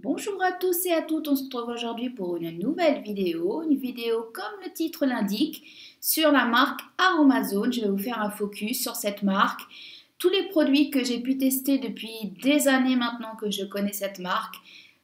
Bonjour à tous et à toutes, on se retrouve aujourd'hui pour une nouvelle vidéo, comme le titre l'indique, sur la marque Aromazone. Je vais vous faire un focus sur cette marque, tous les produits que j'ai pu tester depuis des années maintenant que je connais cette marque.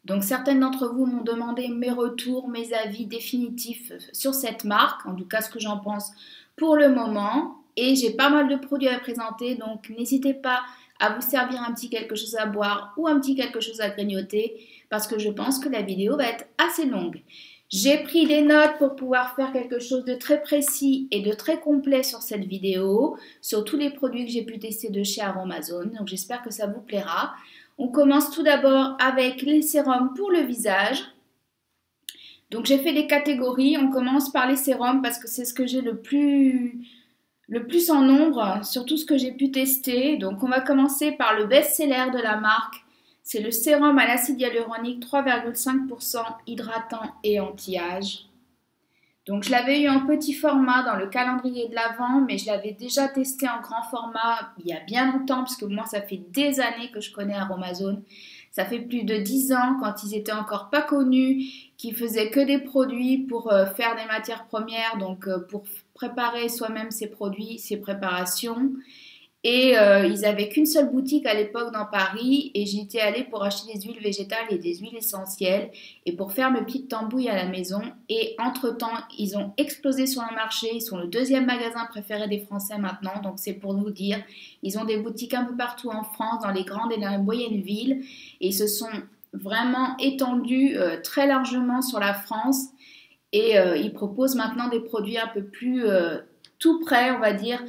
Donc certaines d'entre vous m'ont demandé mes retours, mes avis définitifs sur cette marque, en tout cas ce que j'en pense pour le moment. Et j'ai pas mal de produits à présenter, donc n'hésitez pas à vous servir un petit quelque chose à boire ou un petit quelque chose à grignoter parce que je pense que la vidéo va être assez longue. J'ai pris des notes pour pouvoir faire quelque chose de très précis et de très complet sur cette vidéo, sur tous les produits que j'ai pu tester de chez Aromazone, donc j'espère que ça vous plaira. On commence tout d'abord avec les sérums pour le visage. Donc j'ai fait des catégories, on commence par les sérums parce que c'est ce que j'ai le plus en nombre sur tout ce que j'ai pu tester. Donc on va commencer par le best-seller de la marque. C'est le sérum à l'acide hyaluronique 3,5% hydratant et anti-âge. Donc je l'avais eu en petit format dans le calendrier de l'Avent, mais je l'avais déjà testé en grand format il y a bien longtemps, parce que moi ça fait des années que je connais Aromazone. Ça fait plus de 10 ans, quand ils étaient encore pas connus, qu'ils faisaient que des produits pour faire des matières premières, donc pour préparer soi-même ses produits, ses préparations. Et ils avaient qu'une seule boutique à l'époque dans Paris et j'y étais allée pour acheter des huiles végétales et des huiles essentielles et pour faire mes petites tambouilles à la maison. Et entre-temps, ils ont explosé sur le marché. Ils sont le deuxième magasin préféré des Français maintenant. Donc c'est pour vous dire, ils ont des boutiques un peu partout en France, dans les grandes et les moyennes villes. Et ils se sont vraiment étendus très largement sur la France. Et ils proposent maintenant des produits un peu plus tout prêts, on va dire,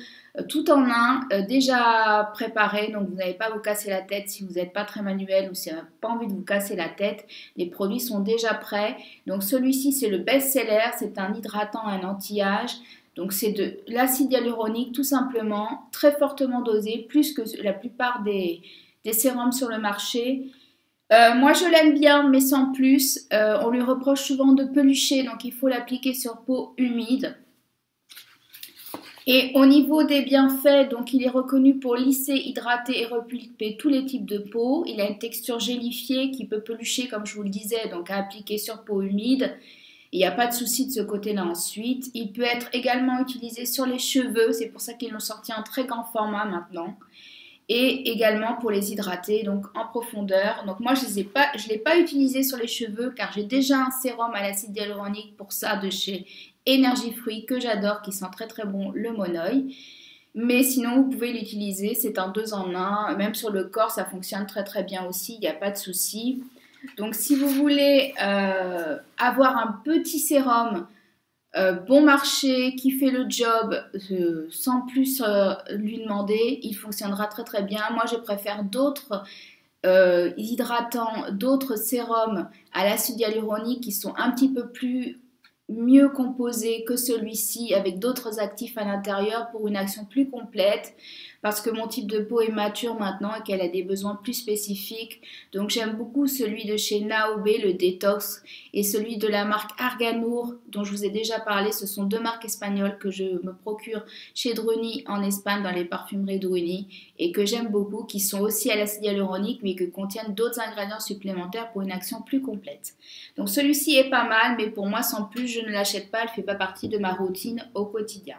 tout en un, déjà préparé, donc vous n'allez pas vous casser la tête si vous n'êtes pas très manuel ou si vous n'avez pas envie de vous casser la tête. Les produits sont déjà prêts. Donc celui-ci, c'est le best-seller, c'est un hydratant, un anti-âge. Donc c'est de l'acide hyaluronique tout simplement, très fortement dosé, plus que la plupart des sérums sur le marché. Moi je l'aime bien mais sans plus. On lui reproche souvent de pelucher, donc il faut l'appliquer sur peau humide. Et au niveau des bienfaits, donc il est reconnu pour lisser, hydrater et repulper tous les types de peau. Il a une texture gélifiée qui peut pelucher comme je vous le disais, donc à appliquer sur peau humide. Il n'y a pas de souci de ce côté-là ensuite. Il peut être également utilisé sur les cheveux, c'est pour ça qu'ils l'ont sorti en très grand format maintenant. Et également pour les hydrater, donc en profondeur. Donc moi je ne l'ai pas utilisé sur les cheveux car j'ai déjà un sérum à l'acide hyaluronique pour ça de chez Énergie Fruits que j'adore, qui sent très très bon, le Monoi. Mais sinon vous pouvez l'utiliser, c'est un 2 en 1. Même sur le corps ça fonctionne très très bien aussi, il n'y a pas de souci. Donc si vous voulez avoir un petit sérum bon marché, qui fait le job sans plus lui demander, il fonctionnera très très bien. Moi je préfère d'autres hydratants, d'autres sérums à l'acide hyaluronique qui sont un petit peu plus mieux composés que celui-ci avec d'autres actifs à l'intérieur pour une action plus complète parce que mon type de peau est mature maintenant et qu'elle a des besoins plus spécifiques. Donc j'aime beaucoup celui de chez Naobe, le Détox, et celui de la marque Arganour dont je vous ai déjà parlé. Ce sont deux marques espagnoles que je me procure chez Druni en Espagne dans les parfumeries Druni et que j'aime beaucoup, qui sont aussi à l'acide hyaluronique mais qui contiennent d'autres ingrédients supplémentaires pour une action plus complète. Donc celui-ci est pas mal, mais pour moi sans plus je ne l'achète pas, elle ne fait pas partie de ma routine au quotidien.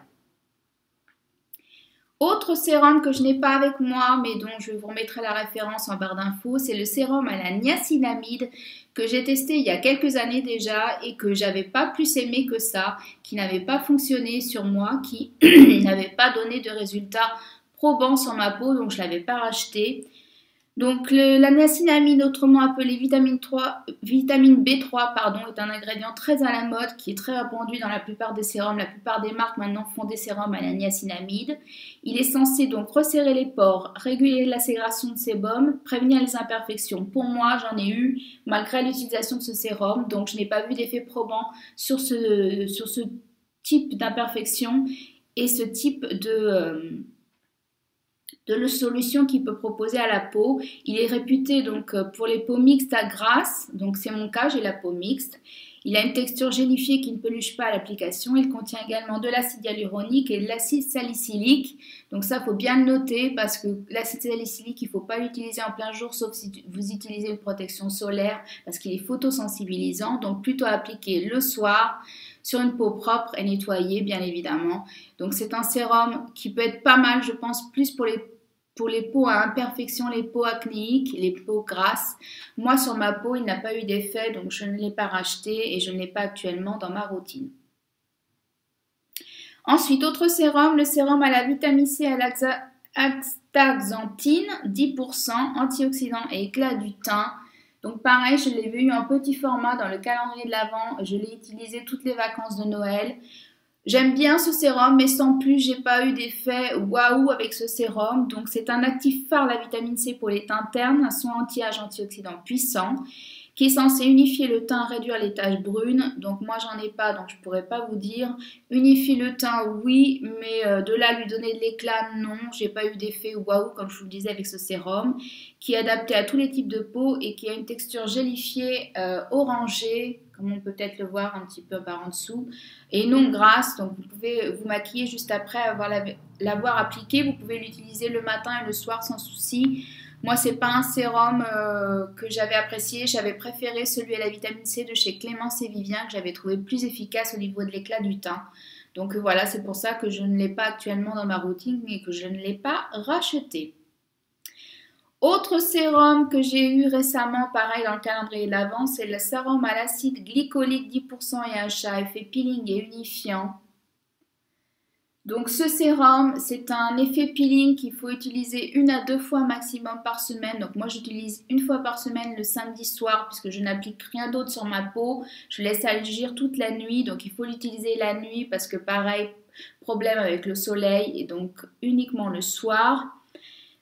Autre sérum que je n'ai pas avec moi, mais dont je vous remettrai la référence en barre d'infos, c'est le sérum à la niacinamide que j'ai testé il y a quelques années déjà et que j'avais pas plus aimé que ça, qui n'avait pas fonctionné sur moi, qui n'avait pas donné de résultats probants sur ma peau, donc je ne l'avais pas racheté. Donc la niacinamide, autrement appelée vitamine B3, pardon, est un ingrédient très à la mode qui est très répandu dans la plupart des sérums. La plupart des marques maintenant font des sérums à la niacinamide. Il est censé donc resserrer les pores, réguler la sécrétion de sébum, prévenir les imperfections. Pour moi, j'en ai eu malgré l'utilisation de ce sérum, donc je n'ai pas vu d'effet probant sur ce type d'imperfection et ce type de solution qu'il peut proposer à la peau. Il est réputé donc pour les peaux mixtes à grasses, donc c'est mon cas, j'ai la peau mixte. Il a une texture gélifiée qui ne peluche pas à l'application. Il contient également de l'acide hyaluronique et de l'acide salicylique. Donc ça, il faut bien le noter parce que l'acide salicylique, il ne faut pas l'utiliser en plein jour, sauf si vous utilisez une protection solaire parce qu'il est photosensibilisant. Donc plutôt appliquer le soir sur une peau propre et nettoyée, bien évidemment. Donc c'est un sérum qui peut être pas mal, je pense, plus pour les peaux à imperfection, les peaux acnéiques, les peaux grasses. Moi, sur ma peau, il n'a pas eu d'effet, donc je ne l'ai pas racheté et je ne l'ai pas actuellement dans ma routine. Ensuite, autre sérum, le sérum à la vitamine C à l'astaxanthine, 10%, antioxydant et éclat du teint. Donc pareil, je l'ai vu en petit format dans le calendrier de l'Avent. Je l'ai utilisé toutes les vacances de Noël. J'aime bien ce sérum, mais sans plus, j'ai pas eu d'effet waouh avec ce sérum. Donc c'est un actif phare, la vitamine C pour les teintes ternes, un soin anti-âge antioxydant puissant qui est censé unifier le teint, réduire les taches brunes. Donc moi j'en ai pas, donc je pourrais pas vous dire. Unifier le teint, oui, mais de là à lui donner de l'éclat, non. J'ai pas eu d'effet waouh comme je vous le disais avec ce sérum, qui est adapté à tous les types de peau et qui a une texture gélifiée, orangée, comme on peut peut-être le voir un petit peu par en dessous, et non grasse. Donc vous pouvez vous maquiller juste après l'avoir appliqué. Vous pouvez l'utiliser le matin et le soir sans souci. Moi, c'est pas un sérum que j'avais apprécié. J'avais préféré celui à la vitamine C de chez Clémence et Vivien, que j'avais trouvé plus efficace au niveau de l'éclat du teint. Donc voilà, c'est pour ça que je ne l'ai pas actuellement dans ma routine et que je ne l'ai pas racheté. Autre sérum que j'ai eu récemment, pareil dans le calendrier de l'Avent, c'est le sérum à l'acide glycolique 10% et à effet peeling et unifiant. Donc ce sérum, c'est un effet peeling qu'il faut utiliser 1 à 2 fois maximum par semaine. Donc moi j'utilise 1 fois par semaine le samedi soir puisque je n'applique rien d'autre sur ma peau. Je laisse agir toute la nuit, donc il faut l'utiliser la nuit parce que pareil, problème avec le soleil et donc uniquement le soir.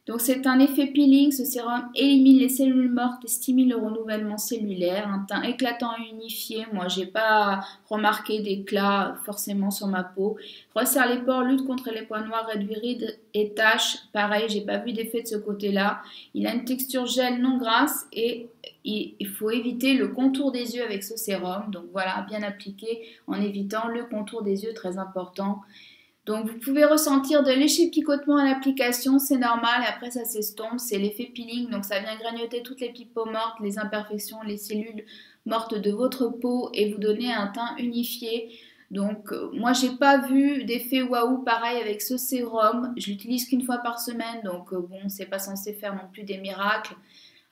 Donc c'est un effet peeling, ce sérum élimine les cellules mortes et stimule le renouvellement cellulaire, un teint éclatant et unifié. Moi j'ai pas remarqué d'éclat forcément sur ma peau. Resserre les pores, lutte contre les points noirs, réduit rides et taches. Pareil, j'ai pas vu d'effet de ce côté-là. Il a une texture gel non grasse et il faut éviter le contour des yeux avec ce sérum. Donc voilà, bien appliqué en évitant le contour des yeux, très important. Donc vous pouvez ressentir de léger picotement à l'application, c'est normal, et après ça s'estompe, c'est l'effet peeling, donc ça vient grignoter toutes les petites peaux mortes, les imperfections, les cellules mortes de votre peau et vous donner un teint unifié. Donc moi j'ai pas vu d'effet waouh pareil avec ce sérum, je l'utilise qu'une fois par semaine, donc bon c'est pas censé faire non plus des miracles.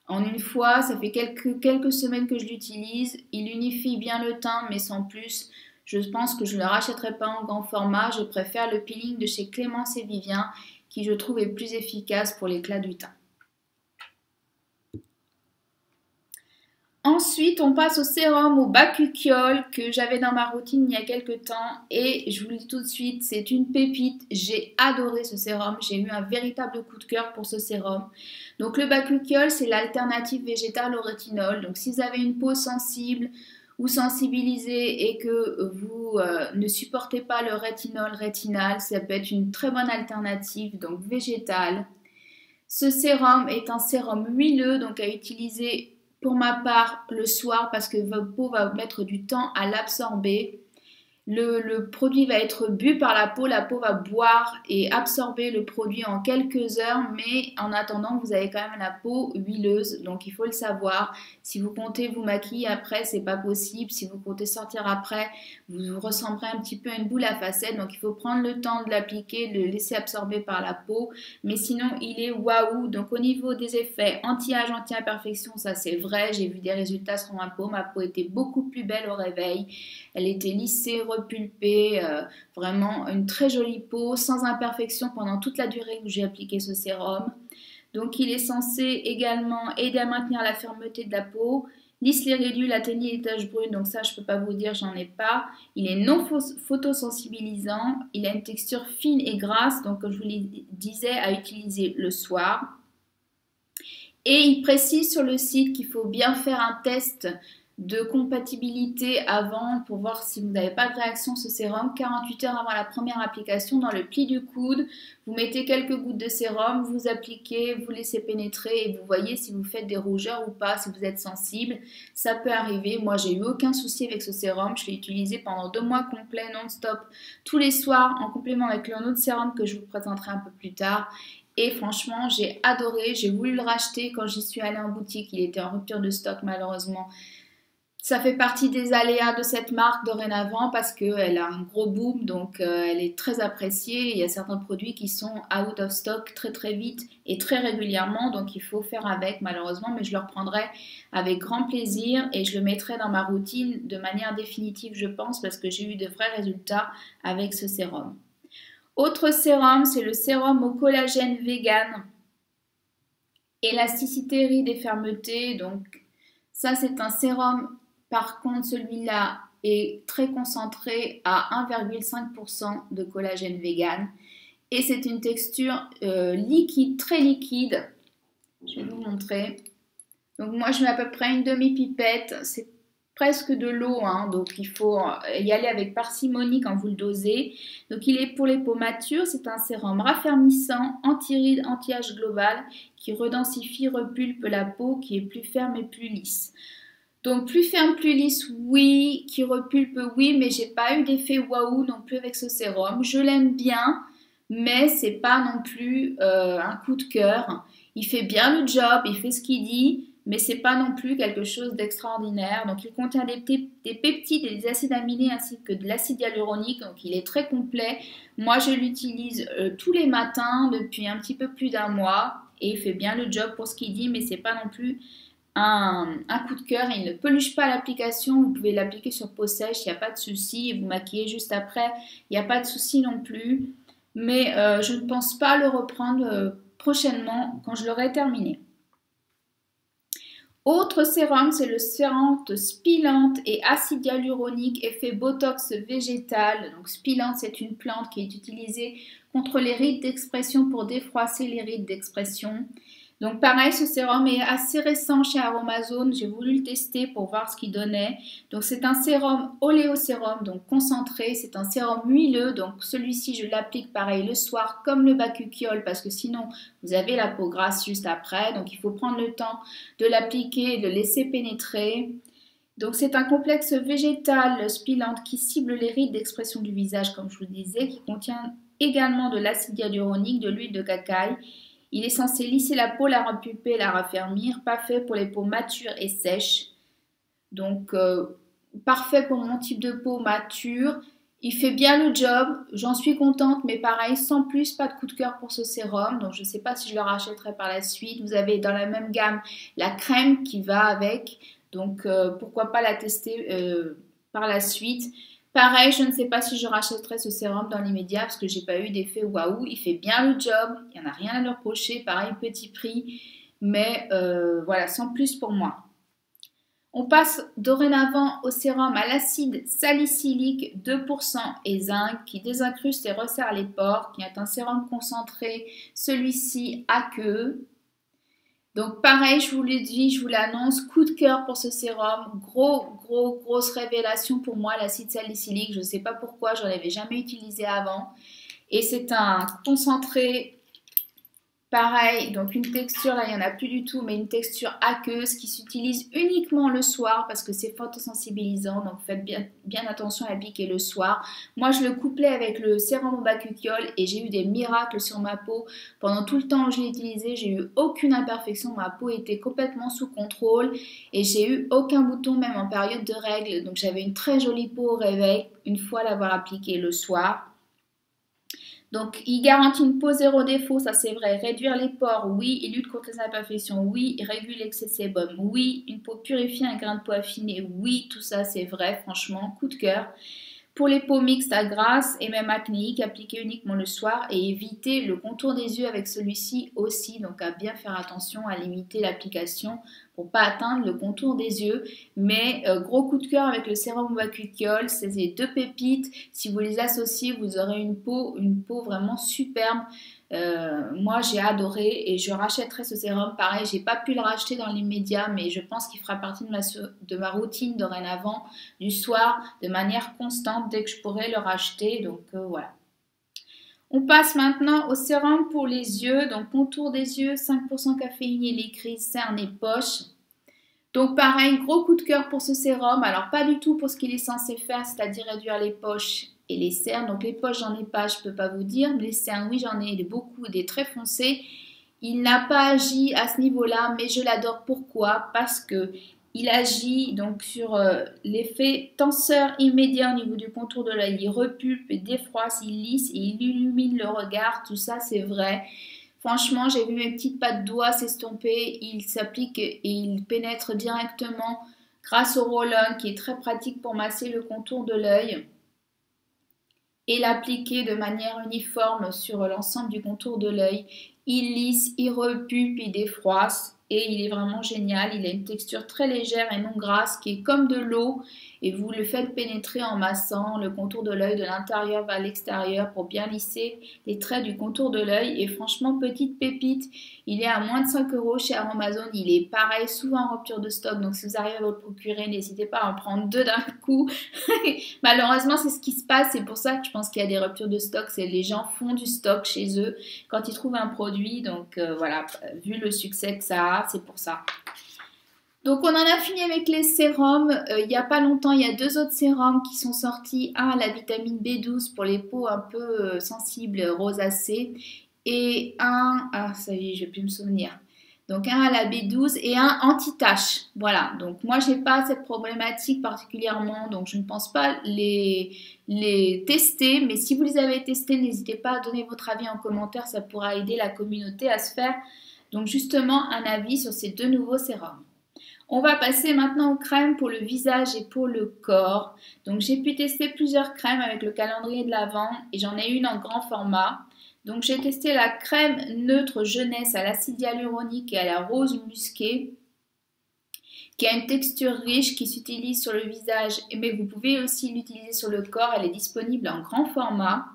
En une fois, ça fait quelques semaines que je l'utilise, il unifie bien le teint mais sans plus. Je pense que je ne le rachèterai pas en grand format. Je préfère le peeling de chez Clémence et Vivien qui je trouve est plus efficace pour l'éclat du teint. Ensuite, on passe au sérum au bakuchiol que j'avais dans ma routine il y a quelques temps et je vous le dis tout de suite, c'est une pépite. J'ai adoré ce sérum, j'ai eu un véritable coup de cœur pour ce sérum. Donc le bakuchiol, c'est l'alternative végétale au rétinol. Donc si vous avez une peau sensible ou sensibilisé et que vous ne supportez pas le rétinal, ça peut être une très bonne alternative, donc végétale. Ce sérum est un sérum huileux, donc à utiliser pour ma part le soir parce que votre peau va mettre du temps à l'absorber. Le produit va être bu par la peau va boire et absorber le produit en quelques heures, mais en attendant, vous avez quand même la peau huileuse, donc il faut le savoir. Si vous comptez vous maquiller après, c'est pas possible. Si vous comptez sortir après, vous ressemblerez un petit peu à une boule à facettes, donc il faut prendre le temps de l'appliquer, de le laisser absorber par la peau, mais sinon il est waouh. Donc au niveau des effets anti-âge, anti-imperfection, ça c'est vrai, j'ai vu des résultats sur ma peau était beaucoup plus belle au réveil, elle était lissée, repulpée, vraiment une très jolie peau, sans imperfection pendant toute la durée où j'ai appliqué ce sérum. Donc il est censé également aider à maintenir la fermeté de la peau, lisse les ridules, atténuer les taches brunes, donc ça je peux pas vous dire, j'en ai pas. Il est non photosensibilisant, il a une texture fine et grasse, donc comme je vous le disais, à utiliser le soir. Et il précise sur le site qu'il faut bien faire un test de compatibilité avant pour voir si vous n'avez pas de réaction ce sérum. 48 heures avant la première application, dans le pli du coude, vous mettez quelques gouttes de sérum, vous appliquez, vous laissez pénétrer et vous voyez si vous faites des rougeurs ou pas, si vous êtes sensible. Ça peut arriver. Moi, j'ai eu aucun souci avec ce sérum. Je l'ai utilisé pendant 2 mois complets, non-stop, tous les soirs, en complément avec un autre sérum que je vous présenterai un peu plus tard. Et franchement, j'ai adoré. J'ai voulu le racheter quand j'y suis allée en boutique. Il était en rupture de stock malheureusement. Ça fait partie des aléas de cette marque dorénavant parce qu'elle a un gros boom, donc elle est très appréciée. Il y a certains produits qui sont out of stock très très vite et très régulièrement, donc il faut faire avec malheureusement, mais je le reprendrai avec grand plaisir et je le mettrai dans ma routine de manière définitive, je pense, parce que j'ai eu de vrais résultats avec ce sérum. Autre sérum, c'est le sérum au collagène vegan. Élasticité, rides et fermeté, donc ça c'est un sérum. Par contre, celui-là est très concentré à 1,5% de collagène vegan et c'est une texture liquide, très liquide. Je vais vous montrer. Donc moi, je mets à peu près une demi-pipette. C'est presque de l'eau, hein, donc il faut y aller avec parcimonie quand vous le dosez. Donc il est pour les peaux matures. C'est un sérum raffermissant, anti-rides, anti-âge global qui redensifie, repulpe la peau, qui est plus ferme et plus lisse. Donc plus ferme, plus lisse, oui, qui repulpe, oui, mais j'ai pas eu d'effet waouh non plus avec ce sérum. Je l'aime bien, mais c'est pas non plus un coup de cœur. Il fait bien le job, il fait ce qu'il dit, mais c'est pas non plus quelque chose d'extraordinaire. Donc il contient des peptides et des acides aminés ainsi que de l'acide hyaluronique, donc il est très complet. Moi je l'utilise tous les matins depuis un petit peu plus d'1 mois et il fait bien le job pour ce qu'il dit, mais c'est pas non plus un coup de cœur. Il ne peluche pas l'application, vous pouvez l'appliquer sur peau sèche, il n'y a pas de souci, et vous maquillez juste après, il n'y a pas de souci non plus, mais je ne pense pas le reprendre prochainement quand je l'aurai terminé. Autre sérum, c'est le sérum spilante et acide hyaluronique effet botox végétal. Donc spilante, c'est une plante qui est utilisée contre les rides d'expression pour défroisser les rides d'expression. Donc pareil, ce sérum est assez récent chez Aromazone, j'ai voulu le tester pour voir ce qu'il donnait. Donc c'est un sérum oléosérum, donc concentré, c'est un sérum huileux, donc celui-ci je l'applique pareil le soir comme le bakuchiol parce que sinon vous avez la peau grasse juste après. Donc il faut prendre le temps de l'appliquer et de le laisser pénétrer. Donc c'est un complexe végétal spilante qui cible les rides d'expression du visage comme je vous le disais, qui contient également de l'acide hyaluronique, de l'huile de cacaï. Il est censé lisser la peau, la repulper, la raffermir, pas fait pour les peaux matures et sèches. Donc, parfait pour mon type de peau mature. Il fait bien le job, j'en suis contente, mais pareil, sans plus, pas de coup de cœur pour ce sérum. Donc, je ne sais pas si je le rachèterai par la suite. Vous avez dans la même gamme la crème qui va avec. Donc, pourquoi pas la tester par la suite. Pareil, je ne sais pas si je rachèterai ce sérum dans l'immédiat parce que j'ai pas eu d'effet waouh. Il fait bien le job, il n'y en a rien à leur reprocher. Pareil, petit prix, mais voilà, sans plus pour moi. On passe dorénavant au sérum à l'acide salicylique 2% et zinc qui désincruste et resserre les pores, qui est un sérum concentré, celui-ci aqueux. Donc pareil, je vous l'ai dit, je vous l'annonce, coup de cœur pour ce sérum, grosse révélation pour moi, l'acide salicylique, je ne sais pas pourquoi, je n'en avais jamais utilisé avant. Et c'est un concentré, pareil, donc une texture, là il n'y en a plus du tout, mais une texture aqueuse qui s'utilise uniquement le soir parce que c'est photosensibilisant, donc faites bien attention à l'appliquer le soir. Moi je le couplais avec le sérum au bakuchiol et j'ai eu des miracles sur ma peau. Pendant tout le temps où je l'ai utilisé, j'ai eu aucune imperfection, ma peau était complètement sous contrôle et j'ai eu aucun bouton même en période de règles, donc j'avais une très jolie peau au réveil une fois l'avoir appliqué le soir. Donc, il garantit une peau zéro défaut, ça c'est vrai. Réduire les pores, oui. Il lutte contre les imperfections, oui. Il régule l'excès de sébum, oui. Une peau purifiée, un grain de peau affiné, oui. Tout ça c'est vrai, franchement, coup de cœur. Pour les peaux mixtes à grasse et même acnéiques, appliquez uniquement le soir et évitez le contour des yeux avec celui-ci aussi. Donc à bien faire attention à limiter l'application pour pas atteindre le contour des yeux. Mais gros coup de cœur avec le sérum bakuchiol, c'est 2 pépites. Si vous les associez, vous aurez une peau vraiment superbe. Moi, j'ai adoré et je rachèterai ce sérum. Pareil, j'ai pas pu le racheter dans l'immédiat, mais je pense qu'il fera partie de ma routine dorénavant du soir de manière constante dès que je pourrai le racheter. Donc voilà. On passe maintenant au sérum pour les yeux. Donc contour des yeux, 5% caféiné, les crises, cernes et poches. Donc pareil, gros coup de cœur pour ce sérum. Alors pas du tout pour ce qu'il est censé faire, c'est-à-dire réduire les poches et les cernes. Donc les poches, j'en ai pas, je peux pas vous dire. Mais les cernes, oui, j'en ai beaucoup, des très foncés. Il n'a pas agi à ce niveau-là, mais je l'adore. Pourquoi? Parce que il agit donc sur l'effet tenseur immédiat au niveau du contour de l'œil. Il repulpe, il défroisse, il lisse et il illumine le regard. Tout ça, c'est vrai. Franchement, j'ai vu mes petites pattes doigts s'estomper. Il s'applique et il pénètre directement grâce au roll-on qui est très pratique pour masser le contour de l'œil et l'appliquer de manière uniforme sur l'ensemble du contour de l'œil. Il lisse, il repulpe, il défroisse et il est vraiment génial. Il a une texture très légère et non grasse qui est comme de l'eau et vous le faites pénétrer en massant le contour de l'œil de l'intérieur vers l'extérieur pour bien lisser les traits du contour de l'œil. Et franchement, petite pépite, il est à moins de 5 € chez Amazon. Il est pareil, souvent en rupture de stock. Donc si vous arrivez à vous le procurer, n'hésitez pas à en prendre 2 d'un coup. Malheureusement, c'est ce qui se passe. C'est pour ça que je pense qu'il y a des ruptures de stock. C'est les gens font du stock chez eux quand ils trouvent un produit. Donc voilà, vu le succès que ça a, c'est pour ça. Donc on en a fini avec les sérums. Il n'y a pas longtemps, il y a 2 autres sérums qui sont sortis. Un à la vitamine B12 pour les peaux un peu sensibles, rosacées. Et un, ça y est, je ne vais plus me souvenir. Donc un à la B12 et un anti-tache. Voilà, donc moi je n'ai pas cette problématique particulièrement, donc je ne pense pas les tester. Mais si vous les avez testés, n'hésitez pas à donner votre avis en commentaire, ça pourra aider la communauté à se faire donc justement un avis sur ces 2 nouveaux sérums. On va passer maintenant aux crèmes pour le visage et pour le corps. Donc j'ai pu tester plusieurs crèmes avec le calendrier de l'Avent et j'en ai une en grand format. Donc j'ai testé la crème neutre jeunesse à l'acide hyaluronique et à la rose musquée qui a une texture riche qui s'utilise sur le visage mais vous pouvez aussi l'utiliser sur le corps. Elle est disponible en grand format.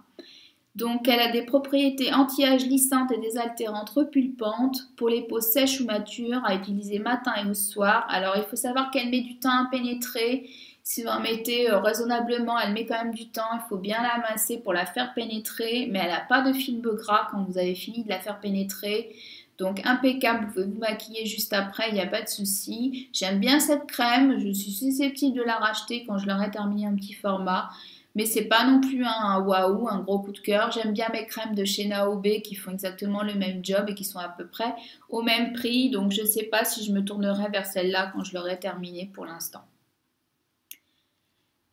Donc, elle a des propriétés anti-âge lissantes et désaltérantes repulpantes pour les peaux sèches ou matures à utiliser matin et au soir. Alors, il faut savoir qu'elle met du temps à pénétrer. Si vous en mettez raisonnablement, elle met quand même du temps. Il faut bien la masser pour la faire pénétrer. Mais elle n'a pas de film gras quand vous avez fini de la faire pénétrer. Donc, impeccable. Vous pouvez vous maquiller juste après, il n'y a pas de souci. J'aime bien cette crème. Je suis susceptible de la racheter quand je l'aurai terminé en petit format. Mais c'est pas non plus un waouh, un gros coup de cœur. J'aime bien mes crèmes de chez Naobé qui font exactement le même job et qui sont à peu près au même prix. Donc je ne sais pas si je me tournerai vers celle-là quand je l'aurai terminée pour l'instant.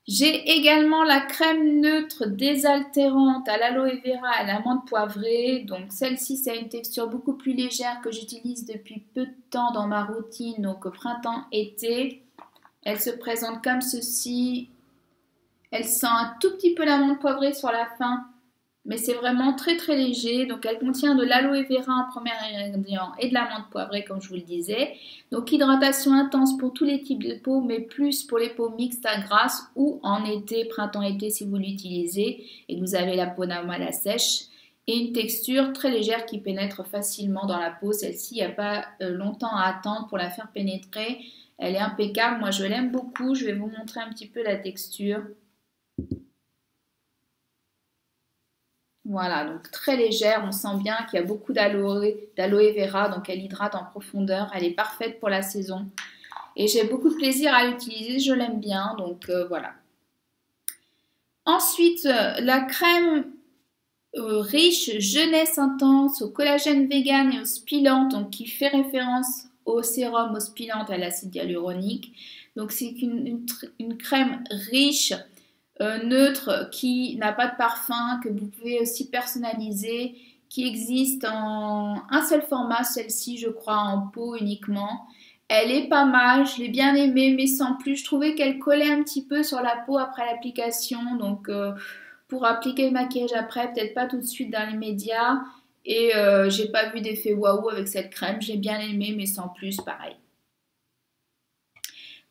J'ai également la crème neutre désaltérante à l'aloe vera et à l'amande poivrée. Donc celle-ci, c'est une texture beaucoup plus légère que j'utilise depuis peu de temps dans ma routine, donc au printemps-été. Elle se présente comme ceci. Elle sent un tout petit peu l'amande poivrée sur la fin, mais c'est vraiment très très léger. Donc elle contient de l'aloe vera en premier ingrédient et de l'amande poivrée comme je vous le disais. Donc hydratation intense pour tous les types de peau, mais plus pour les peaux mixtes à grasses ou en été, printemps-été si vous l'utilisez et que vous avez la peau normale à sèche. Et une texture très légère qui pénètre facilement dans la peau. Celle-ci, il n'y a pas longtemps à attendre pour la faire pénétrer. Elle est impeccable, moi je l'aime beaucoup. Je vais vous montrer un petit peu la texture. Voilà, donc très légère, on sent bien qu'il y a beaucoup d'aloe vera, donc elle hydrate en profondeur, elle est parfaite pour la saison. Et j'ai beaucoup de plaisir à l'utiliser, je l'aime bien, donc voilà. Ensuite, la crème riche jeunesse intense au collagène vegan et au spillant, donc qui fait référence au sérum, au spillant, à l'acide hyaluronique. Donc c'est une crème riche, neutre, qui n'a pas de parfum, que vous pouvez aussi personnaliser, qui existe en un seul format, celle-ci je crois en peau uniquement. Elle est pas mal, je l'ai bien aimée, mais sans plus. Je trouvais qu'elle collait un petit peu sur la peau après l'application, donc pour appliquer le maquillage après, peut-être pas tout de suite dans les médias. Et j'ai pas vu d'effet waouh avec cette crème, j'ai bien aimé, mais sans plus, pareil.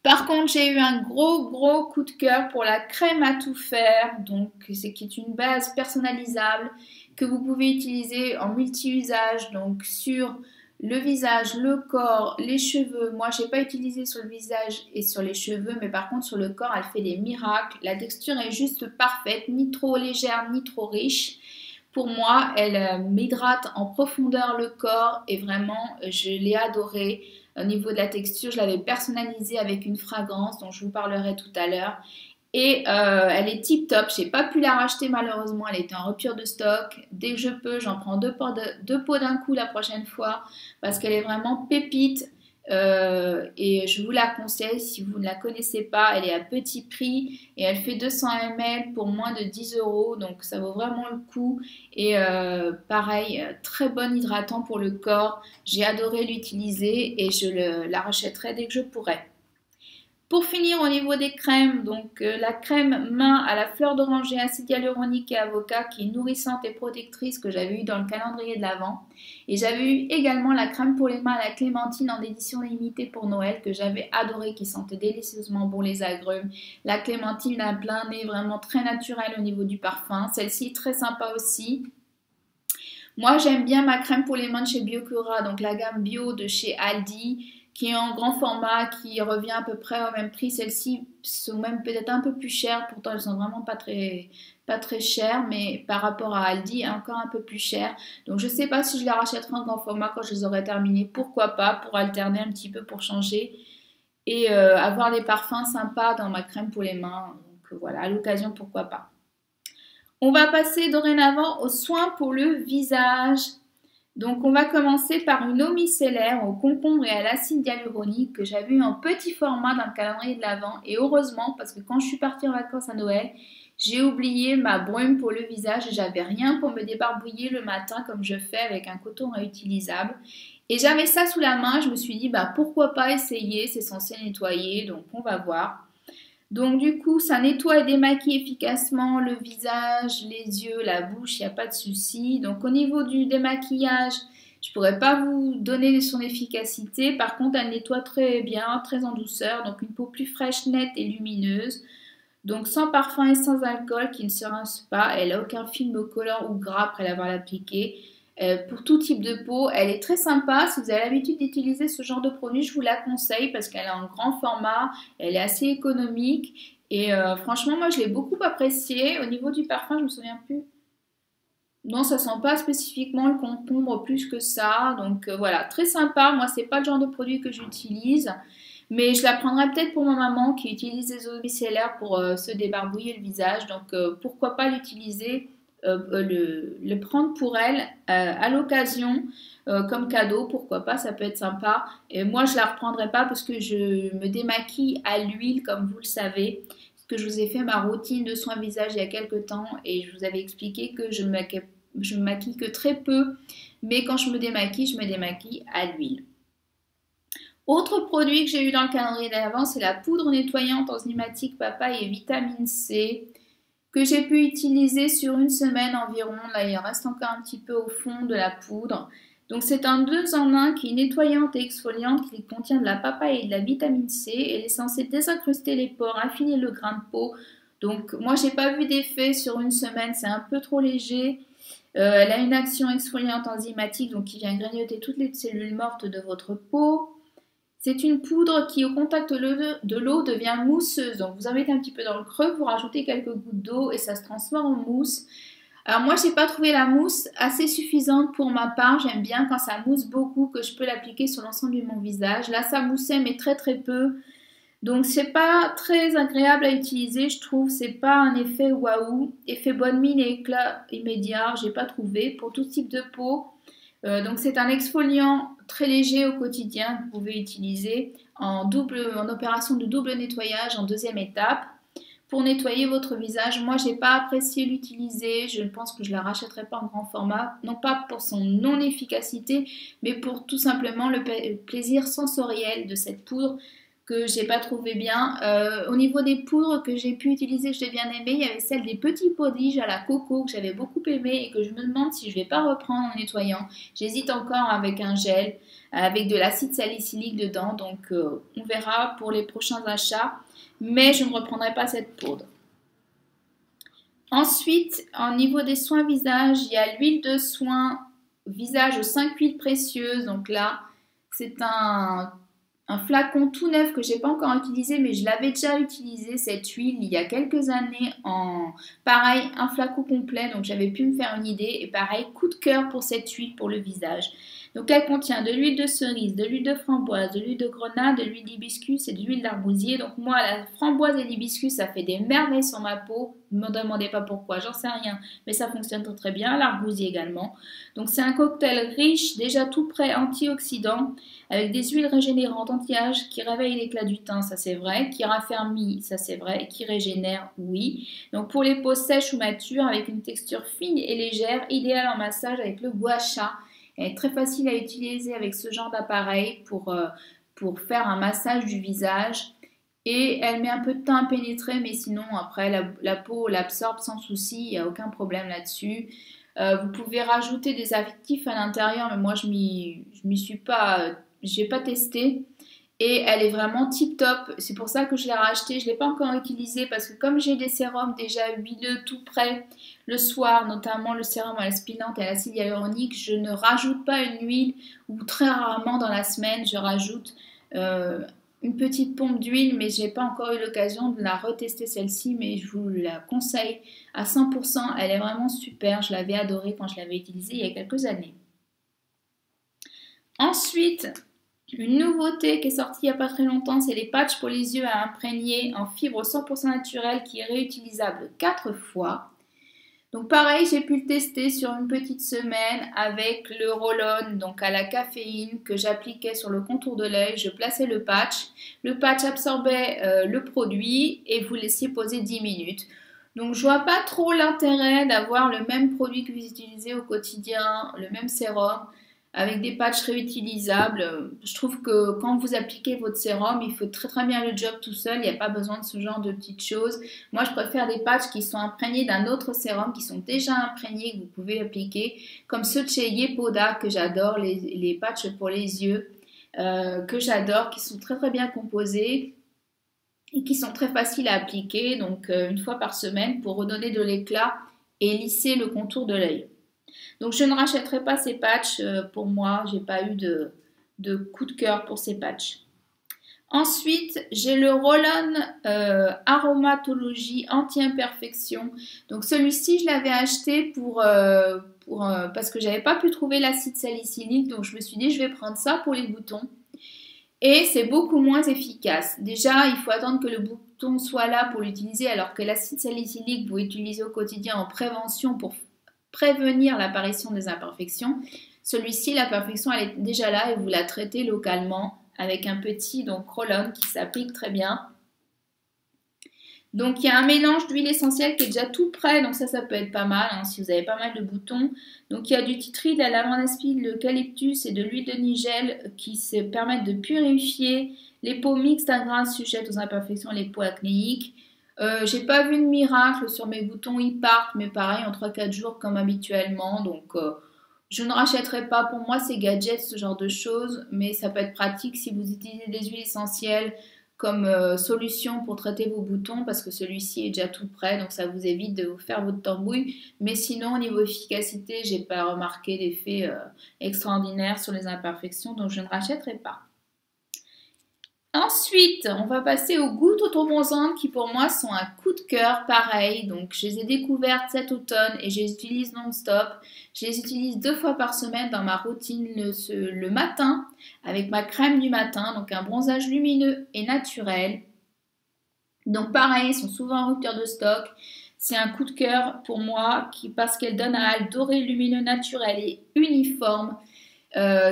Par contre, j'ai eu un gros coup de cœur pour la crème à tout faire, donc c'est qui est une base personnalisable que vous pouvez utiliser en multi-usage, donc sur le visage, le corps, les cheveux. Moi, je n'ai pas utilisé sur le visage et sur les cheveux, mais par contre sur le corps, elle fait des miracles. La texture est juste parfaite, ni trop légère, ni trop riche. Pour moi, elle m'hydrate en profondeur le corps et vraiment, je l'ai adorée. Au niveau de la texture, je l'avais personnalisée avec une fragrance dont je vous parlerai tout à l'heure. Et elle est tip top. Je n'ai pas pu la racheter malheureusement. Elle était en rupture de stock. Dès que je peux, j'en prends deux pots d'un coup la prochaine fois parce qu'elle est vraiment pépite. Et je vous la conseille si vous ne la connaissez pas. Elle est à petit prix et elle fait 200 ml pour moins de 10 €. Donc ça vaut vraiment le coup. Et pareil, très bon hydratant pour le corps. J'ai adoré l'utiliser et je la rachèterai dès que je pourrai. Pour finir, au niveau des crèmes, donc la crème main à la fleur d'oranger, acide hyaluronique et avocat qui est nourrissante et protectrice que j'avais eu dans le calendrier de l'Avent. Et j'avais eu également la crème pour les mains à la clémentine en édition limitée pour Noël que j'avais adoré, qui sentait délicieusement bon les agrumes. La clémentine a plein nez, vraiment très naturelle au niveau du parfum. Celle-ci est très sympa aussi. Moi, j'aime bien ma crème pour les mains de chez Biocura, donc la gamme bio de chez Aldi, qui est en grand format, qui revient à peu près au même prix. Celles-ci sont même peut-être un peu plus chères, pourtant elles sont vraiment pas très chères, mais par rapport à Aldi, encore un peu plus chères. Donc je ne sais pas si je les rachèterai en grand format quand je les aurai terminées. Pourquoi pas, pour alterner un petit peu, pour changer et avoir des parfums sympas dans ma crème pour les mains. Donc voilà, à l'occasion, pourquoi pas. On va passer dorénavant aux soins pour le visage. Donc on va commencer par une eau micellaire au concombre et à l'acide hyaluronique que j'avais eu en petit format dans le calendrier de l'Avent. Et heureusement, parce que quand je suis partie en vacances à Noël, j'ai oublié ma brume pour le visage et j'avais rien pour me débarbouiller le matin comme je fais avec un coton réutilisable. Et j'avais ça sous la main, je me suis dit bah pourquoi pas essayer, c'est censé nettoyer, donc on va voir. Donc du coup, ça nettoie et démaquille efficacement le visage, les yeux, la bouche, il n'y a pas de souci. Donc au niveau du démaquillage, je ne pourrais pas vous donner son efficacité. Par contre, elle nettoie très bien, très en douceur. Donc une peau plus fraîche, nette et lumineuse. Donc sans parfum et sans alcool, qui ne se rince pas. Elle n'a aucun film collant ou gras après l'avoir appliqué. Pour tout type de peau, elle est très sympa. Si vous avez l'habitude d'utiliser ce genre de produit, je vous la conseille parce qu'elle est en grand format, elle est assez économique et franchement, moi je l'ai beaucoup appréciée. Au niveau du parfum, je me souviens plus. Non, ça sent pas spécifiquement le concombre plus que ça. Donc voilà, très sympa. Moi, c'est pas le genre de produit que j'utilise. Mais je la prendrai peut-être pour ma maman qui utilise des eaux micellaires pour se débarbouiller le visage. Donc pourquoi pas l'utiliser, le prendre pour elle à l'occasion comme cadeau. Pourquoi pas, ça peut être sympa. Et moi je la reprendrai pas parce que je me démaquille à l'huile comme vous le savez. Parce que je vous ai fait ma routine de soins visage il y a quelques temps et je vous avais expliqué que je me maquille que très peu. Mais quand je me démaquille à l'huile. Autre produit que j'ai eu dans le calendrier d'avant, c'est la poudre nettoyante enzymatique papaye et vitamine C que j'ai pu utiliser sur une semaine environ. Là, il reste encore un petit peu au fond de la poudre. Donc, c'est un 2 en 1 qui est nettoyante et exfoliante, qui contient de la papaye et de la vitamine C. Elle est censée désincruster les pores, affiner le grain de peau. Donc, moi, j'ai pas vu d'effet sur une semaine, c'est un peu trop léger. Elle a une action exfoliante enzymatique, donc qui vient grignoter toutes les cellules mortes de votre peau. C'est une poudre qui, au contact de l'eau, devient mousseuse. Donc, vous en mettez un petit peu dans le creux, vous rajoutez quelques gouttes d'eau et ça se transforme en mousse. Alors, moi, je n'ai pas trouvé la mousse assez suffisante pour ma part. J'aime bien quand ça mousse beaucoup, que je peux l'appliquer sur l'ensemble de mon visage. Là, ça moussait, mais très très peu. Donc, c'est pas très agréable à utiliser, je trouve. C'est pas un effet waouh. Effet bonne mine et éclat immédiat, j'ai pas trouvé pour tout type de peau. Donc c'est un exfoliant très léger au quotidien que vous pouvez utiliser en opération de double nettoyage en deuxième étape pour nettoyer votre visage. Moi, je n'ai pas apprécié l'utiliser. Je pense que je ne la rachèterai pas en grand format, non pas pour son non-efficacité, mais pour tout simplement le plaisir sensoriel de cette poudre que j'ai pas trouvé bien. Au niveau des poudres que j'ai pu utiliser, je l'ai bien aimé. Il y avait celle des petits prodiges à la coco que j'avais beaucoup aimé et que je me demande si je vais pas reprendre en nettoyant. J'hésite encore avec un gel, avec de l'acide salicylique dedans. Donc on verra pour les prochains achats. Mais je ne reprendrai pas cette poudre. Ensuite, au niveau des soins visage, il y a l'huile de soin visage aux 5 huiles précieuses. Donc là, c'est un flacon tout neuf que je n'ai pas encore utilisé, mais je l'avais déjà utilisé cette huile il y a quelques années en pareil, un flacon complet. Donc j'avais pu me faire une idée. Et pareil, coup de cœur pour cette huile pour le visage. Donc elle contient de l'huile de cerise, de l'huile de framboise, de l'huile de grenade, de l'huile d'hibiscus et de l'huile d'arbousier. Donc moi, la framboise et l'hibiscus, ça fait des merveilles sur ma peau. Ne me demandez pas pourquoi, j'en sais rien, mais ça fonctionne très très bien. L'arbousier également. Donc c'est un cocktail riche, déjà tout prêt, antioxydant, avec des huiles régénérantes anti-âge qui réveillent l'éclat du teint, ça c'est vrai, qui raffermit, ça c'est vrai, et qui régénère, oui. Donc pour les peaux sèches ou matures, avec une texture fine et légère, idéale en massage avec le gua sha. Elle est très facile à utiliser avec ce genre d'appareil pour faire un massage du visage. Et elle met un peu de temps à pénétrer, mais sinon après la peau l'absorbe sans souci, il n'y a aucun problème là-dessus. Vous pouvez rajouter des actifs à l'intérieur, mais moi je m'y suis pas, j'ai pas testé. Et elle est vraiment tip top. C'est pour ça que je l'ai racheté. Je ne l'ai pas encore utilisé parce que comme j'ai des sérums déjà huileux tout prêts le soir, notamment le sérum à l'aspirante et à l'acide hyaluronique, je ne rajoute pas une huile ou très rarement dans la semaine je rajoute une petite pompe d'huile, mais je n'ai pas encore eu l'occasion de la retester celle-ci, mais je vous la conseille à 100%. Elle est vraiment super. Je l'avais adorée quand je l'avais utilisée il y a quelques années. Ensuite, une nouveauté qui est sortie il n'y a pas très longtemps, c'est les patchs pour les yeux à imprégner en fibre 100% naturelle qui est réutilisable 4 fois. Donc pareil, j'ai pu le tester sur une petite semaine avec le roll-on, donc à la caféine que j'appliquais sur le contour de l'œil. Je plaçais le patch. Le patch absorbait le produit et vous laissiez poser 10 minutes. Donc je vois pas trop l'intérêt d'avoir le même produit que vous utilisez au quotidien, le même sérum, avec des patchs réutilisables. Je trouve que quand vous appliquez votre sérum, il faut très très bien le job tout seul. Il n'y a pas besoin de ce genre de petites choses. Moi, je préfère des patchs qui sont imprégnés d'un autre sérum, qui sont déjà imprégnés, que vous pouvez appliquer, comme ceux de chez Yepoda que j'adore, les patchs pour les yeux, que j'adore, qui sont très très bien composés et qui sont très faciles à appliquer, donc une fois par semaine pour redonner de l'éclat et lisser le contour de l'œil. Donc je ne rachèterai pas ces patchs pour moi, j'ai pas eu de coup de cœur pour ces patchs. Ensuite, j'ai le Roll-On Aromatologie Anti-Imperfection. Donc celui-ci, je l'avais acheté parce que j'avais pas pu trouver l'acide salicylique. Donc je me suis dit, je vais prendre ça pour les boutons. Et c'est beaucoup moins efficace. Déjà, il faut attendre que le bouton soit là pour l'utiliser, alors que l'acide salicylique, vous l'utilisez au quotidien en prévention pour prévenir l'apparition des imperfections. Celui-ci, l'imperfection, elle est déjà là et vous la traitez localement avec un petit roll-on qui s'applique très bien. Donc il y a un mélange d'huile essentielle qui est déjà tout prêt, donc ça peut être pas mal hein, si vous avez pas mal de boutons. Donc il y a du titri, de la lavande aspide, de l'eucalyptus et de l'huile de nigel qui se permettent de purifier les peaux mixtes à grasse sujettes aux imperfections, les peaux acnéiques. J'ai pas vu de miracle sur mes boutons, ils partent, mais pareil en 3-4 jours comme habituellement, donc je ne rachèterai pas. Pour moi c'est gadget ce genre de choses, mais ça peut être pratique si vous utilisez des huiles essentielles comme solution pour traiter vos boutons parce que celui-ci est déjà tout prêt, donc ça vous évite de vous faire votre tambouille. Mais sinon, au niveau efficacité, j'ai pas remarqué d'effet extraordinaire sur les imperfections, donc je ne rachèterai pas. Ensuite, on va passer aux gouttes auto-bronzantes qui pour moi sont un coup de cœur, pareil. Donc je les ai découvertes cet automne et je les utilise non-stop. Je les utilise 2 fois par semaine dans ma routine le matin avec ma crème du matin, donc un bronzage lumineux et naturel. Donc pareil, ils sont souvent en rupture de stock. C'est un coup de cœur pour moi parce qu'elle donne un halo doré lumineux naturel et uniforme.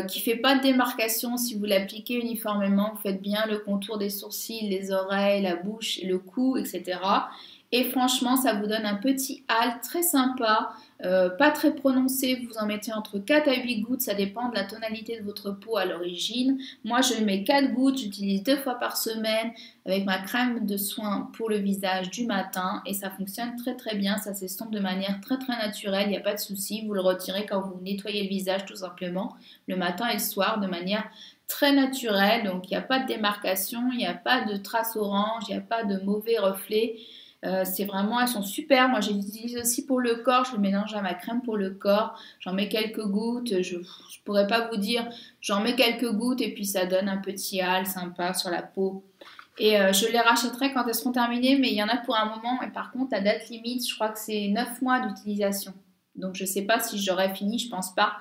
Qui fait pas de démarcation si vous l'appliquez uniformément. Vous faites bien le contour des sourcils, les oreilles, la bouche, le cou, etc. Et franchement, ça vous donne un petit halo très sympa, pas très prononcé. Vous en mettez entre 4 à 8 gouttes, ça dépend de la tonalité de votre peau à l'origine. Moi, je mets 4 gouttes, j'utilise 2 fois par semaine avec ma crème de soin pour le visage du matin et ça fonctionne très très bien. Ça s'estompe de manière très très naturelle, il n'y a pas de souci. Vous le retirez quand vous nettoyez le visage tout simplement, le matin et le soir de manière très naturelle. Donc il n'y a pas de démarcation, il n'y a pas de traces orange, il n'y a pas de mauvais reflets. C'est vraiment, elles sont super. Moi, je les utilise aussi pour le corps. Je le mélange à ma crème pour le corps. J'en mets quelques gouttes. Je pourrais pas vous dire. J'en mets quelques gouttes et puis ça donne un petit hâle sympa sur la peau. Et je les rachèterai quand elles seront terminées, mais il y en a pour un moment. Et par contre, la date limite, je crois que c'est 9 mois d'utilisation. Donc, je ne sais pas si j'aurai fini, je pense pas.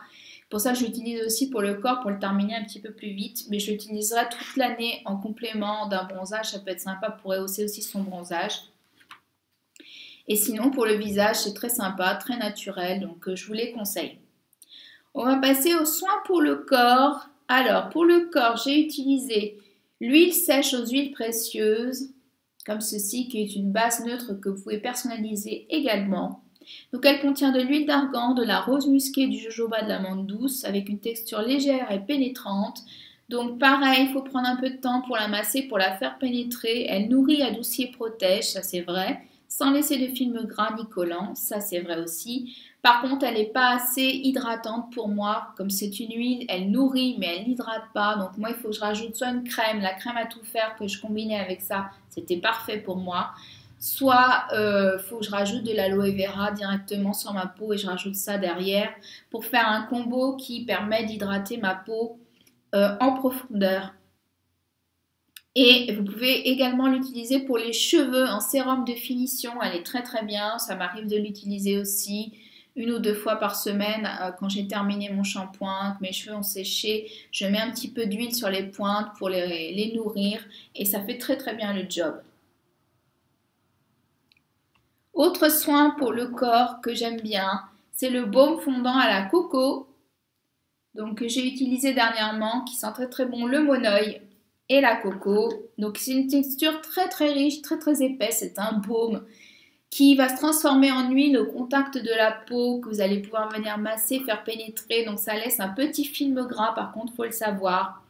Pour ça, je l'utilise aussi pour le corps, pour le terminer un petit peu plus vite. Mais je l'utiliserai toute l'année en complément d'un bronzage. Ça peut être sympa pour rehausser aussi son bronzage. Et sinon, pour le visage, c'est très sympa, très naturel. Donc, je vous les conseille. On va passer aux soins pour le corps. Alors, pour le corps, j'ai utilisé l'huile sèche aux huiles précieuses, comme ceci, qui est une base neutre que vous pouvez personnaliser également. Donc, elle contient de l'huile d'argan, de la rose musquée, du jojoba, de l'amande douce, avec une texture légère et pénétrante. Donc, pareil, il faut prendre un peu de temps pour la masser, pour la faire pénétrer. Elle nourrit, adoucit et protège, ça c'est vrai, sans laisser de film gras ni collant, ça c'est vrai aussi. Par contre, elle n'est pas assez hydratante pour moi. Comme c'est une huile, elle nourrit, mais elle n'hydrate pas. Donc moi, il faut que je rajoute soit une crème, la crème à tout faire que je combinais avec ça, c'était parfait pour moi. Soit il faut que je rajoute de l'aloe vera directement sur ma peau et je rajoute ça derrière pour faire un combo qui permet d'hydrater ma peau en profondeur. Et vous pouvez également l'utiliser pour les cheveux en sérum de finition. Elle est très très bien. Ça m'arrive de l'utiliser aussi 1 ou 2 fois par semaine quand j'ai terminé mon shampoing, que mes cheveux ont séché. Je mets un petit peu d'huile sur les pointes pour les nourrir et ça fait très très bien le job. Autre soin pour le corps que j'aime bien, c'est le baume fondant à la coco. Donc que j'ai utilisé dernièrement, qui sent très très bon le monoeil et la coco. Donc c'est une texture très très riche, très très épaisse. C'est un baume qui va se transformer en huile au contact de la peau, que vous allez pouvoir venir masser, faire pénétrer. Donc ça laisse un petit film gras, par contre, il faut le savoir.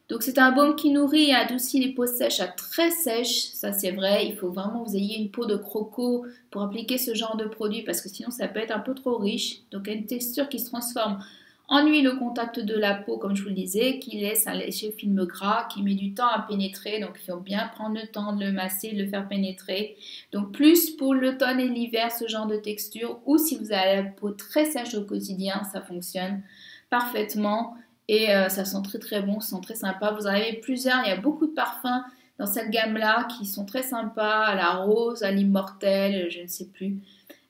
Donc c'est un baume qui nourrit et adoucit les peaux sèches à très sèches, ça c'est vrai. Il faut vraiment que vous ayez une peau de croco pour appliquer ce genre de produit parce que sinon ça peut être un peu trop riche. Donc il y a une texture qui se transforme en huile au contact de la peau, comme je vous le disais, qui laisse un léger film gras, qui met du temps à pénétrer. Donc, il faut bien prendre le temps de le masser, de le faire pénétrer. Donc, plus pour l'automne et l'hiver, ce genre de texture. Ou si vous avez la peau très sèche au quotidien, ça fonctionne parfaitement. Et ça sent très très bon, ça sent très sympa. Vous en avez plusieurs, il y a beaucoup de parfums dans cette gamme-là qui sont très sympas. À la rose, à l'immortel, je ne sais plus.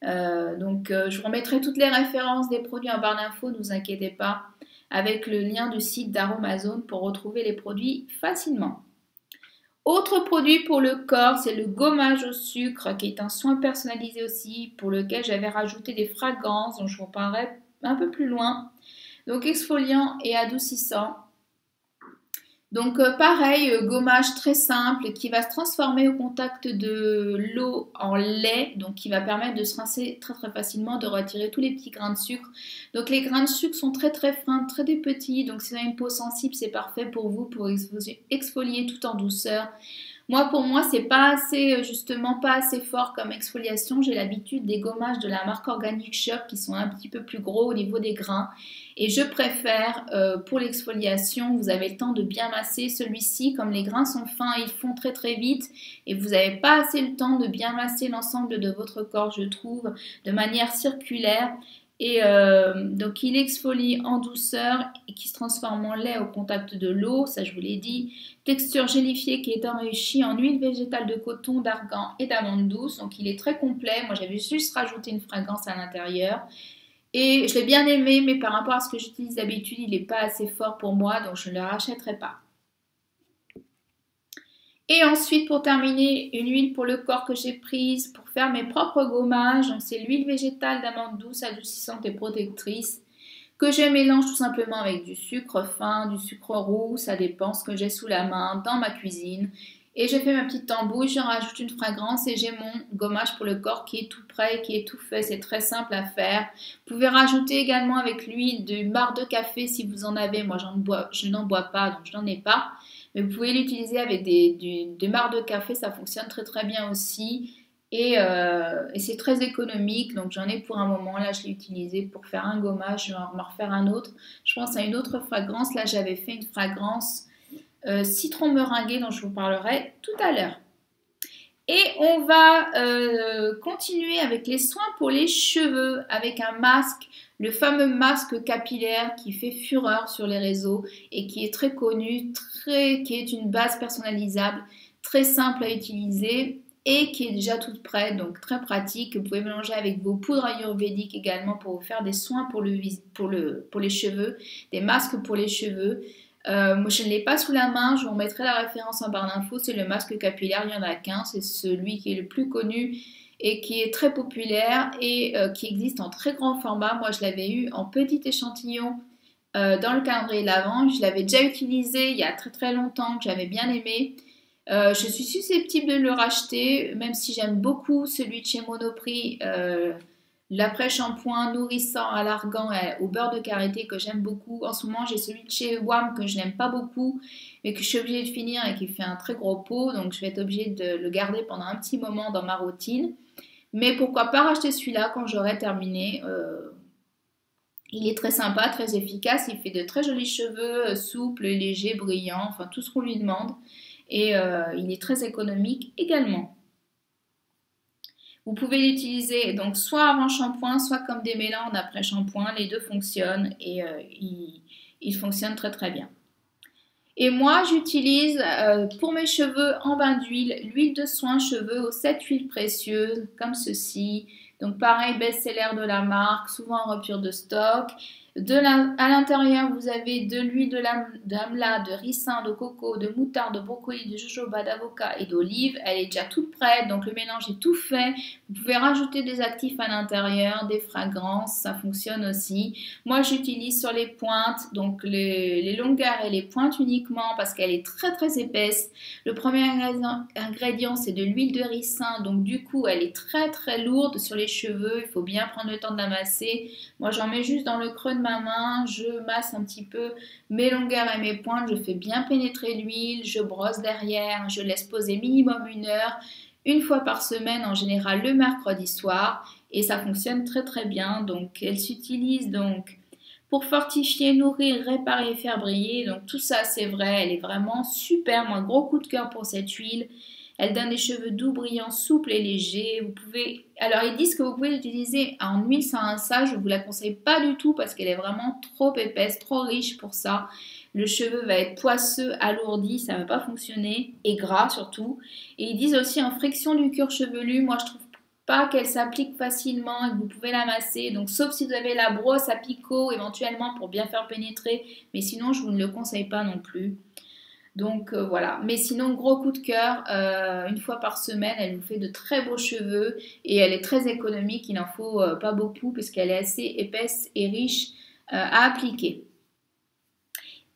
Je vous remettrai toutes les références des produits en barre d'infos, ne vous inquiétez pas, avec le lien du site d'Aromazone pour retrouver les produits facilement. Autre produit pour le corps, c'est le gommage au sucre, qui est un soin personnalisé aussi, pour lequel j'avais rajouté des fragrances, dont je vous parlerai un peu plus loin. Donc exfoliant et adoucissant. Donc pareil, gommage très simple qui va se transformer au contact de l'eau en lait, donc qui va permettre de se rincer très très facilement, de retirer tous les petits grains de sucre. Donc les grains de sucre sont très très fins, très petits, donc si vous avez une peau sensible, c'est parfait pour vous pour exfolier tout en douceur. Moi, pour moi, c'est pas assez, justement, pas assez fort comme exfoliation. J'ai l'habitude des gommages de la marque Organic Shop qui sont un petit peu plus gros au niveau des grains. Et je préfère, pour l'exfoliation, vous avez le temps de bien masser. Celui-ci, comme les grains sont fins, ils font très très vite. Et vous n'avez pas assez le temps de bien masser l'ensemble de votre corps, je trouve, de manière circulaire. Et donc il exfolie en douceur et qui se transforme en lait au contact de l'eau, ça je vous l'ai dit. Texture gélifiée qui est enrichie en huile végétale de coton, d'argan et d'amande douce. Donc il est très complet. Moi j'avais juste rajouté une fragrance à l'intérieur. Et je l'ai bien aimé, mais par rapport à ce que j'utilise d'habitude, il n'est pas assez fort pour moi, donc je ne le rachèterai pas. Et ensuite, pour terminer, une huile pour le corps que j'ai prise pour faire mes propres gommages. Donc, c'est l'huile végétale d'amande douce, adoucissante et protectrice que je mélange tout simplement avec du sucre fin, du sucre roux, ça dépend ce que j'ai sous la main dans ma cuisine. Et je fais ma petite tambouille, je rajoute une fragrance et j'ai mon gommage pour le corps qui est tout prêt, qui est tout fait. C'est très simple à faire. Vous pouvez rajouter également avec l'huile du marc de café si vous en avez. Moi, je n'en bois pas, donc je n'en ai pas. Mais vous pouvez l'utiliser avec des marcs de café, ça fonctionne très très bien aussi. Et c'est très économique, donc j'en ai pour un moment. Là, je l'ai utilisé pour faire un gommage, je vais en refaire un autre. Je pense à une autre fragrance. Là, j'avais fait une fragrance citron meringué dont je vous parlerai tout à l'heure. Et on va continuer avec les soins pour les cheveux, avec un masque, le fameux masque capillaire qui fait fureur sur les réseaux et qui est très connu, qui est une base personnalisable, très simple à utiliser et qui est déjà toute prête, donc très pratique. Vous pouvez mélanger avec vos poudres ayurvédiques également pour vous faire des soins pour les cheveux, des masques pour les cheveux. Moi je ne l'ai pas sous la main, je vous remettrai la référence en barre d'infos, c'est le masque capillaire, il n'y en a qu'un, c'est celui qui est le plus connu et qui est très populaire et qui existe en très grand format. Moi je l'avais eu en petit échantillon dans le calendrier de l'Avent, je l'avais déjà utilisé il y a très très longtemps, que j'avais bien aimé. Je suis susceptible de le racheter, même si j'aime beaucoup celui de chez Monoprix, l'après-shampoing nourrissant à l'argan et au beurre de karité que j'aime beaucoup. En ce moment, j'ai celui de chez WAM que je n'aime pas beaucoup, mais que je suis obligée de finir et qui fait un très gros pot, donc je vais être obligée de le garder pendant un petit moment dans ma routine. Mais pourquoi pas racheter celui-là quand j'aurai terminé. Il est très sympa, très efficace, il fait de très jolis cheveux, souples, légers, brillants, enfin tout ce qu'on lui demande. Et il est très économique également. Vous pouvez l'utiliser donc soit avant shampoing, soit comme démêlant en après shampoing. Les deux fonctionnent et ils fonctionnent très très bien. Et moi, j'utilise pour mes cheveux en bain d'huile, l'huile de soin cheveux aux 7 huiles précieuses, comme ceci. Donc pareil, best-seller de la marque, souvent en rupture de stock. À l'intérieur, vous avez de l'huile d'amla, de ricin, de coco, de moutarde, de brocoli, de jojoba, d'avocat et d'olive. Elle est déjà toute prête, donc le mélange est tout fait. Vous pouvez rajouter des actifs à l'intérieur, des fragrances, ça fonctionne aussi. Moi, j'utilise sur les pointes, donc les longueurs et les pointes uniquement parce qu'elle est très très épaisse. Le premier ingrédient, c'est de l'huile de ricin, donc du coup, elle est très très lourde sur les cheveux. Il faut bien prendre le temps de la masser. Moi, j'en mets juste dans le creux de ma main, je masse un petit peu mes longueurs et mes pointes, je fais bien pénétrer l'huile, je brosse derrière, je laisse poser minimum 1 heure, une fois par semaine, en général le mercredi soir, et ça fonctionne très très bien. Donc elle s'utilise donc pour fortifier, nourrir, réparer et faire briller. Donc tout ça c'est vrai, elle est vraiment super. Moi, gros coup de cœur pour cette huile. Elle donne des cheveux doux, brillants, souples et légers. Vous pouvez... Alors, ils disent que vous pouvez l'utiliser en huile sans rinçage. Je ne vous la conseille pas du tout parce qu'elle est vraiment trop épaisse, trop riche pour ça. Le cheveu va être poisseux, alourdi, ça ne va pas fonctionner. Et gras surtout. Et ils disent aussi en friction du cuir chevelu. Moi, je trouve pas qu'elle s'applique facilement et que vous pouvez la masser. Donc, sauf si vous avez la brosse à picot éventuellement pour bien faire pénétrer. Mais sinon, je vous ne le conseille pas non plus. Donc voilà, mais sinon gros coup de cœur, une fois par semaine elle vous fait de très beaux cheveux et elle est très économique, il n'en faut pas beaucoup parce qu'elle est assez épaisse et riche à appliquer.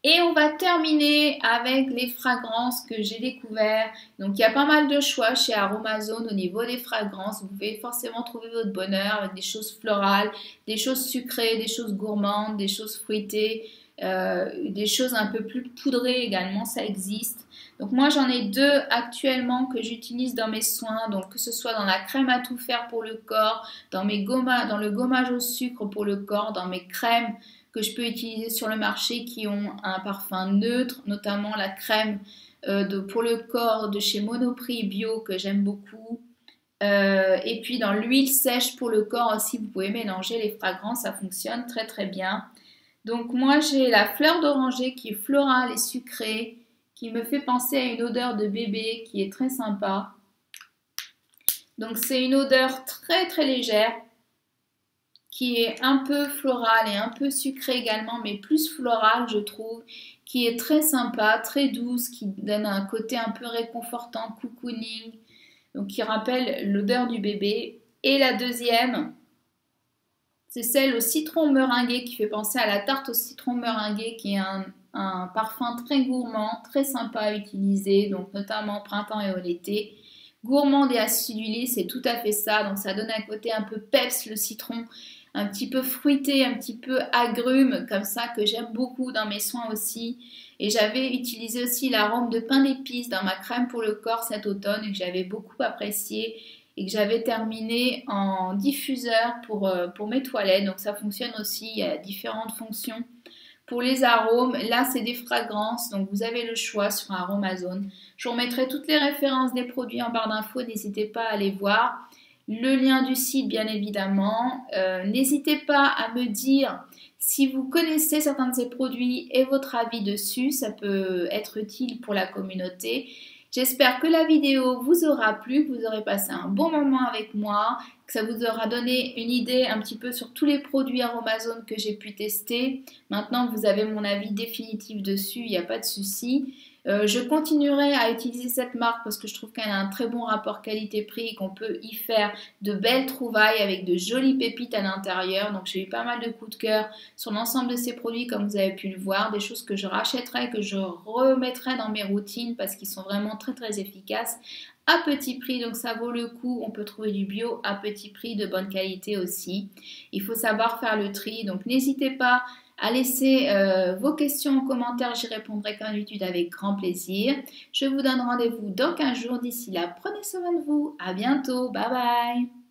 Et on va terminer avec les fragrances que j'ai découvertes. Donc il y a pas mal de choix chez Aromazone au niveau des fragrances. Vous pouvez forcément trouver votre bonheur avec des choses florales, des choses sucrées, des choses gourmandes, des choses fruitées. Des choses un peu plus poudrées également, ça existe. Donc moi j'en ai 2 actuellement que j'utilise dans mes soins, donc que ce soit dans la crème à tout faire pour le corps, dans le gommage au sucre pour le corps, dans mes crèmes que je peux utiliser sur le marché qui ont un parfum neutre, notamment la crème pour le corps de chez Monoprix Bio que j'aime beaucoup. Et puis dans l'huile sèche pour le corps aussi, vous pouvez mélanger les fragrances, ça fonctionne très très bien. Donc moi j'ai la fleur d'oranger qui est florale et sucrée, qui me fait penser à une odeur de bébé qui est très sympa. Donc c'est une odeur très très légère, qui est un peu florale et un peu sucrée également, mais plus florale je trouve, qui est très sympa, très douce, qui donne un côté un peu réconfortant, cocooning, donc qui rappelle l'odeur du bébé. Et la deuxième, c'est celle au citron meringué qui fait penser à la tarte au citron meringué qui est un parfum très gourmand, très sympa à utiliser, donc notamment au printemps et au l'été. Gourmande et acidulée, c'est tout à fait ça, donc ça donne un côté un peu peps le citron, un petit peu fruité, un petit peu agrume comme ça que j'aime beaucoup dans mes soins aussi. Et j'avais utilisé aussi l'arôme de pain d'épices dans ma crème pour le corps cet automne et que j'avais beaucoup apprécié et que j'avais terminé en diffuseur pour mes toilettes. Donc ça fonctionne aussi, il y a différentes fonctions Pour les arômes, là c'est des fragrances, donc vous avez le choix sur Aromazone. Je vous remettrai toutes les références des produits en barre d'infos, n'hésitez pas à aller voir. Le lien du site bien évidemment. N'hésitez pas à me dire si vous connaissez certains de ces produits et votre avis dessus, ça peut être utile pour la communauté. J'espère que la vidéo vous aura plu, que vous aurez passé un bon moment avec moi, que ça vous aura donné une idée un petit peu sur tous les produits Aromazone que j'ai pu tester. Maintenant, vous avez mon avis définitif dessus, il n'y a pas de souci. Je continuerai à utiliser cette marque parce que je trouve qu'elle a un très bon rapport qualité-prix et qu'on peut y faire de belles trouvailles avec de jolies pépites à l'intérieur. Donc j'ai eu pas mal de coups de cœur sur l'ensemble de ces produits comme vous avez pu le voir. Des choses que je rachèterai, que je remettrai dans mes routines parce qu'ils sont vraiment très très efficaces à petit prix, donc ça vaut le coup. On peut trouver du bio à petit prix, de bonne qualité aussi. Il faut savoir faire le tri, donc n'hésitez pas à laisser vos questions en commentaire, j'y répondrai comme d'habitude avec grand plaisir. Je vous donne rendez-vous dans 15 jours. D'ici là, prenez soin de vous. À bientôt. Bye bye.